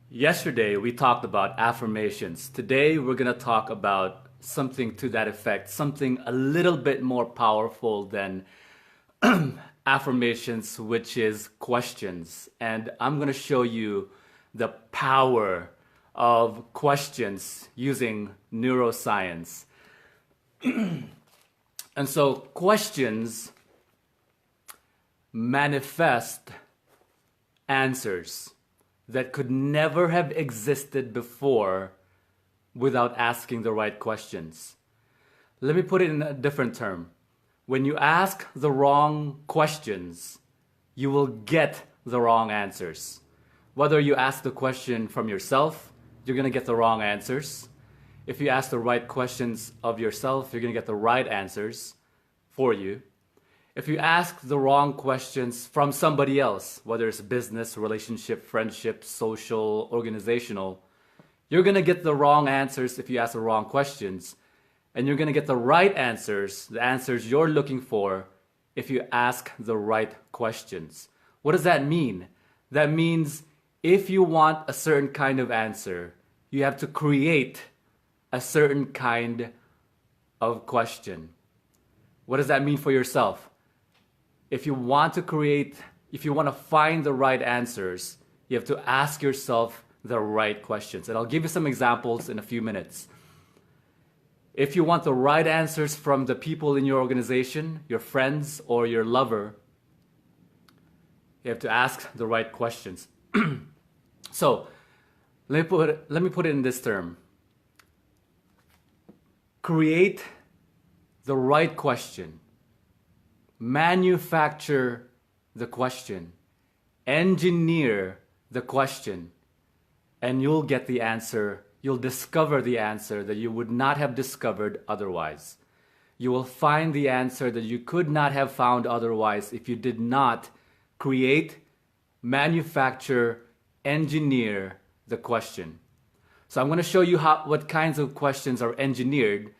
Yesterday, we talked about affirmations. Today, we're going to talk about something to that effect, something a little bit more powerful than affirmations, which is questions. And I'm going to show you the power of questions using neuroscience. And so, questions manifest answers that could never have existed before without asking the right questions. Let me put it in a different term. When you ask the wrong questions, you will get the wrong answers. Whether you ask the question from yourself, you're going to get the wrong answers. If you ask the right questions of yourself, you're going to get the right answers for you. If you ask the wrong questions from somebody else, whether it's business, relationship, friendship, social, organizational, you're going to get the wrong answers if you ask the wrong questions. And you're going to get the right answers, the answers you're looking for, if you ask the right questions. What does that mean? That means if you want a certain kind of answer, you have to create a certain kind of question. What does that mean for yourself? If you want to find the right answers, you have to ask yourself the right questions. And I'll give you some examples in a few minutes. If you want the right answers from the people in your organization, your friends, or your lover, you have to ask the right questions. So, let me put it in this term. Create the right question. Manufacture the question. Engineer the question. And you'll get the answer. You'll discover the answer that you would not have discovered otherwise. You will find the answer that you could not have found otherwise if you did not create, manufacture, engineer the question. So I'm going to show you what kinds of questions are engineered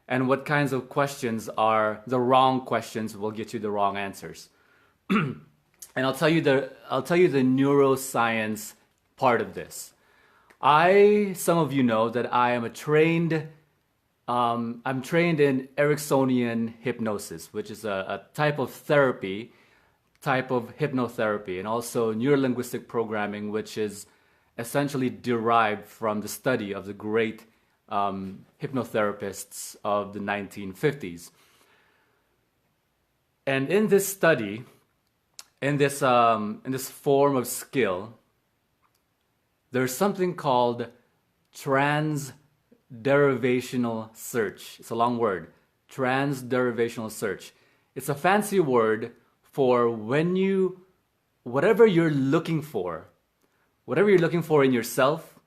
and what kinds of questions are the wrong questions will get you the wrong answers. And I'll tell you the neuroscience part of this. Some of you know that I am I'm trained in Ericksonian hypnosis, which is a type of therapy, type of hypnotherapy, and also neurolinguistic programming, which is essentially derived from the study of the great hypnotherapists of the 1950s. And in this study, in this form of skill, there's something called transderivational search. It's a long word. Transderivational search. It's a fancy word for whatever you're looking for in yourself,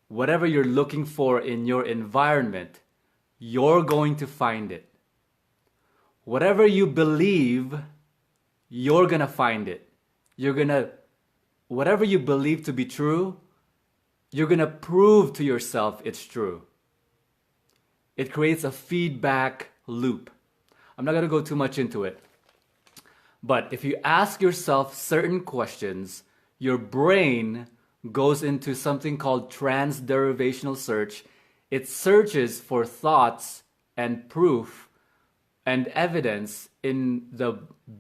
whatever you're looking for in your environment, you're going to find it. Whatever you believe, you're going to find it. Whatever you believe to be true, you're going to prove to yourself it's true. It creates a feedback loop. I'm not going to go too much into it. But if you ask yourself certain questions, your brain goes into something called transderivational search. It searches for thoughts and proof and evidence in the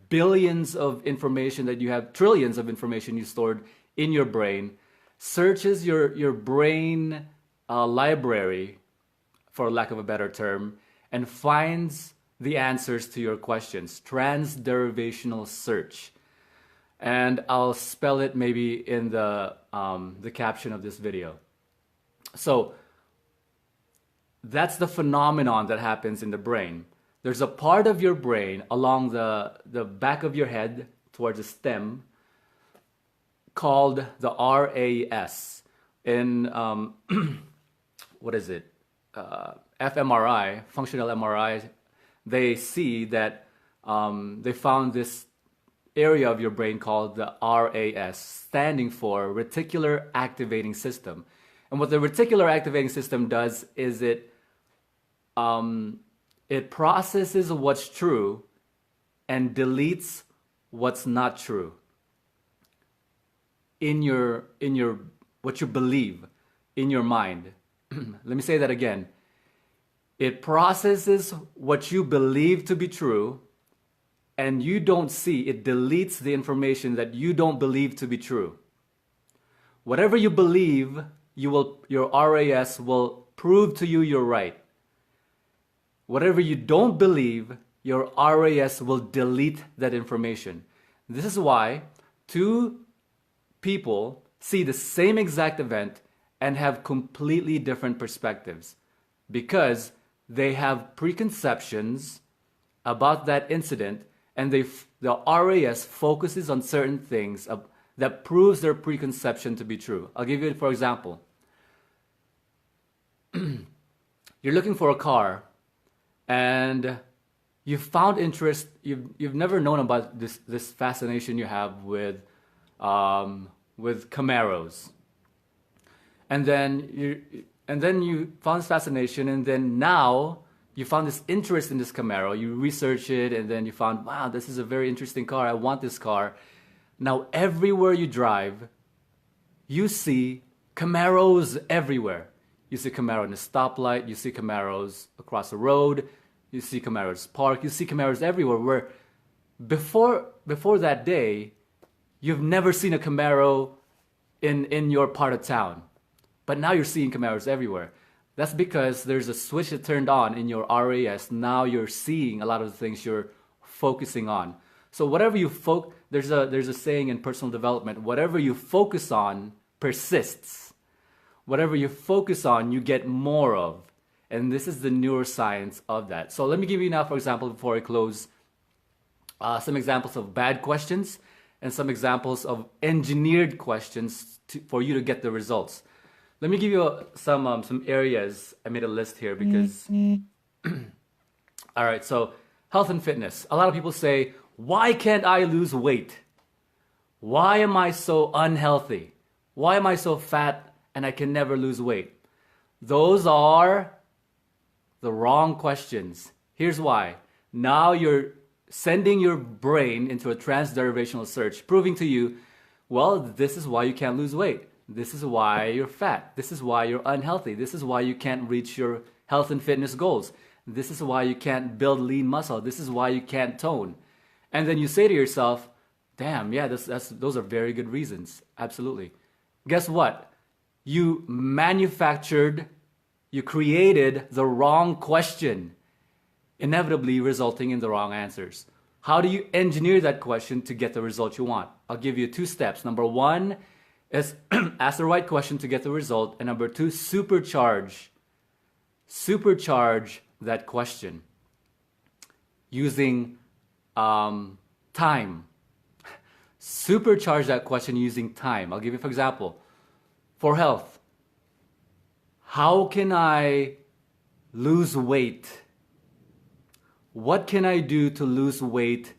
billions of information that you have, trillions of information you stored in your brain, searches your brain library, for lack of a better term, and finds the answers to your questions. Transderivational search. And I'll spell it maybe in the caption of this video. So that's the phenomenon that happens in the brain. There's a part of your brain along the back of your head towards the stem called the RAS. In what is it? fMRI, functional MRI. They see that they found this area of your brain called the RAS, standing for Reticular Activating System. And what the Reticular Activating System does is it processes what's true and deletes what's not true. in your what you believe in your mind. Let me say that again. It processes what you believe to be true, and you don't see, it deletes the information that you don't believe to be true. Whatever you believe, your RAS will prove to you you're right. Whatever you don't believe, your RAS will delete that information. This is why two people see the same exact event and have completely different perspectives, because they have preconceptions about that incident, and the RAS focuses on certain things that proves their preconception to be true. I'll give you, for example. You're looking for a car, and you found interest. You've never known about this fascination you have with Camaros, and then you found this fascination, and then now you found this interest in this Camaro. You research it, and then you found, wow, this is a very interesting car. I want this car. Now everywhere you drive, you see Camaros everywhere. You see Camaro in the stoplight. You see Camaros across the road. You see Camaros parked. You see Camaros everywhere. Where before that day, you've never seen a Camaro in your part of town. But now you're seeing Camaros everywhere. That's because there's a switch that turned on in your RAS. Now you're seeing a lot of the things you're focusing on. So whatever you there's a saying in personal development, whatever you focus on persists. Whatever you focus on, you get more of. And this is the neuroscience of that. So let me give you now, for example, before I close, some examples of bad questions and some examples of engineered questions for you to get the results. Let me give you some areas. I made a list here because... All right, so health and fitness. A lot of people say, why can't I lose weight? Why am I so unhealthy? Why am I so fat and I can never lose weight? Those are the wrong questions. Here's why. Now you're sending your brain into a transderivational search, proving to you, well, this is why you can't lose weight. This is why you're fat. This is why you're unhealthy. This is why you can't reach your health and fitness goals. This is why you can't build lean muscle. This is why you can't tone. And then you say to yourself, damn, yeah, those are very good reasons. Absolutely. Guess what? You created the wrong question, inevitably resulting in the wrong answers. How do you engineer that question to get the result you want? I'll give you 2 steps. Number 1 is ask the right question to get the result. And number 2, supercharge that question using time. Supercharge that question using time. I'll give you, for example, for health. How can I lose weight? What can I do to lose weight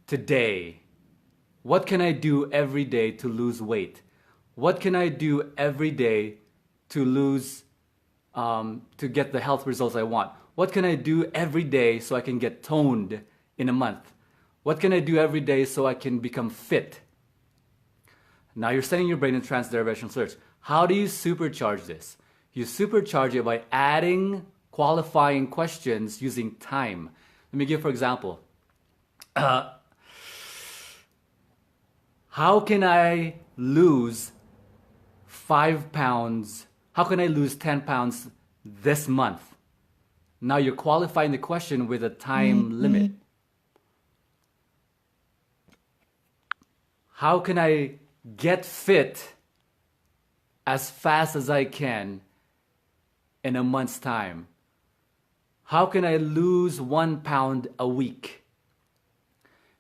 today? What can I do every day to lose weight? What can I do every day to get the health results I want? What can I do every day so I can get toned in a month? What can I do every day so I can become fit? Now you're sending your brain in transderivational search. How do you supercharge this? You supercharge it by adding qualifying questions using time. Let me give, for example, how can I lose 5 pounds? How can I lose 10 pounds this month? Now you're qualifying the question with a time limit. How can I get fit as fast as I can in a month's time? How can I lose 1 pound a week?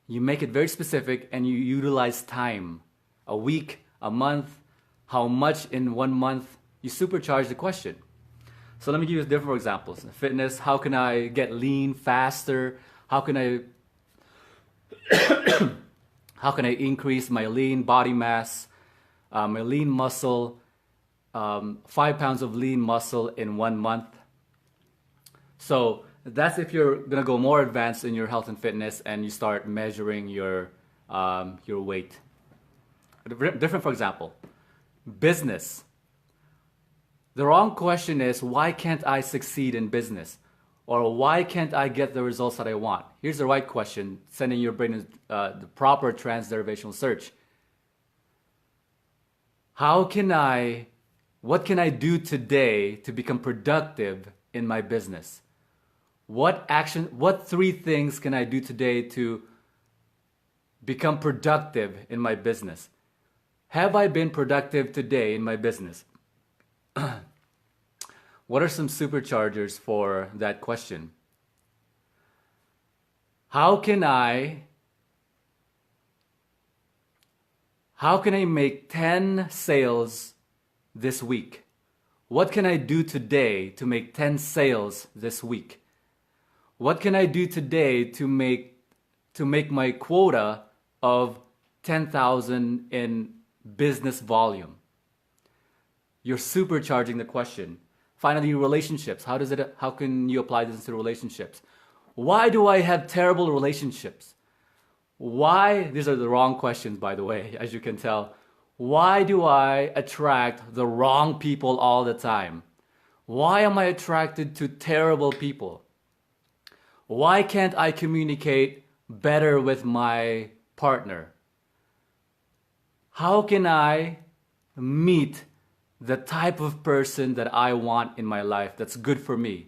You make it very specific and you utilize time. A week, a month, how much in 1 month. You supercharge the question. So let me give you different examples. Fitness, how can I get lean faster? How can I increase my lean body mass, my lean muscle, 5 pounds of lean muscle in 1 month? So that's if you're gonna go more advanced in your health and fitness and you start measuring your weight. Different, for example, business. The wrong question is, why can't I succeed in business? Or why can't I get the results that I want? Here's the right question, sending your brain the proper trans-derivational search. What can I do today to become productive in my business? What 3 things can I do today to become productive in my business? Have I been productive today in my business? What are some superchargers for that question? How can I make 10 sales this week? What can I do today to make 10 sales this week? What can I do today to make my quota of 10,000 in business volume? You're supercharging the question. Finally, relationships. How can you apply this to relationships? Why do I have terrible relationships? Why? These are the wrong questions, by the way, as you can tell. Why do I attract the wrong people all the time? Why am I attracted to terrible people? Why can't I communicate better with my partner? How can I meet the type of person that I want in my life that's good for me?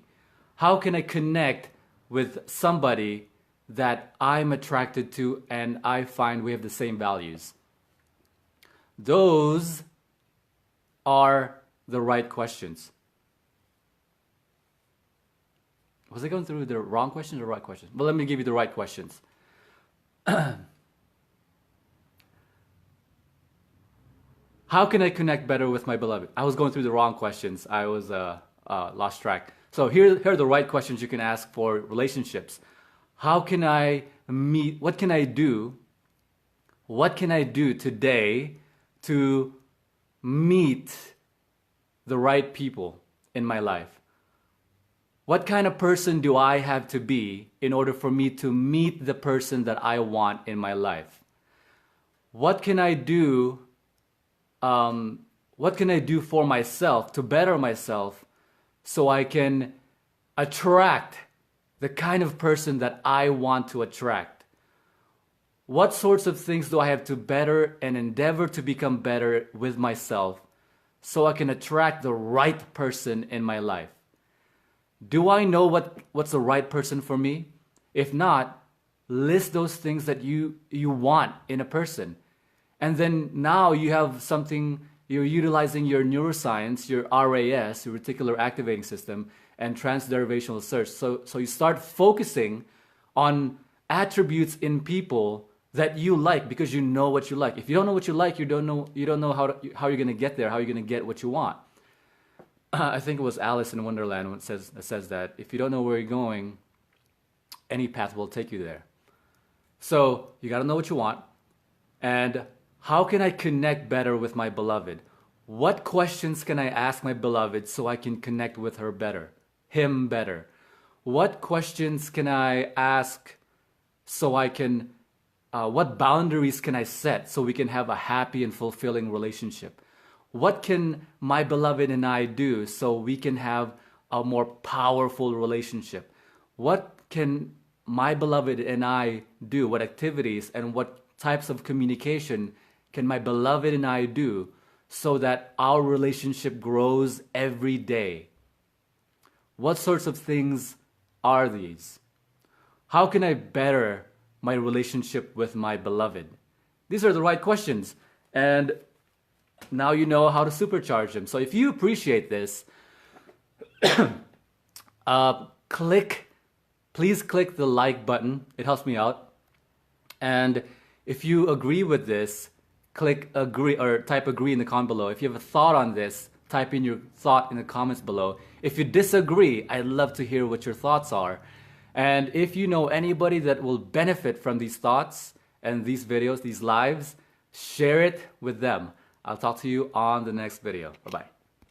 How can I connect with somebody that I'm attracted to and I find we have the same values? Those are the right questions. Was I going through the wrong questions or right questions? Well, let me give you the right questions. How can I connect better with my beloved? I was going through the wrong questions. I was lost track. So here are the right questions you can ask for relationships. How can I meet? What can I do? What can I do today to meet the right people in my life? What kind of person do I have to be in order for me to meet the person that I want in my life? What can I do? What can I do for myself to better myself so I can attract the kind of person that I want to attract? What sorts of things do I have to better and endeavor to become better with myself so I can attract the right person in my life? Do I know what's the right person for me? If not, list those things that you want in a person. And then now you have something, you're utilizing your neuroscience, your RAS, your reticular activating system, and transderivational search. So you start focusing on attributes in people that you like because you know what you like. If you don't know what you like, you don't know how you're going to get there, how you're going to get what you want. I think it was Alice in Wonderland when it says that if you don't know where you're going, any path will take you there. So you got to know what you want. And how can I connect better with my beloved? What questions can I ask my beloved so I can connect with her better, him better? What questions can I ask so I can, what boundaries can I set so we can have a happy and fulfilling relationship? What can my beloved and I do so we can have a more powerful relationship? What can my beloved and I do? What activities and what types of communication can my beloved and I do so that our relationship grows every day? What sorts of things are these? How can I better my relationship with my beloved? These are the right questions. And now you know how to supercharge them. So if you appreciate this, please click the like button. It helps me out. And if you agree with this, click agree or type agree in the comment below. If you have a thought on this, type in your thought in the comments below. If you disagree, I'd love to hear what your thoughts are. And if you know anybody that will benefit from these thoughts and these videos, these lives, share it with them. I'll talk to you on the next video. Bye-bye.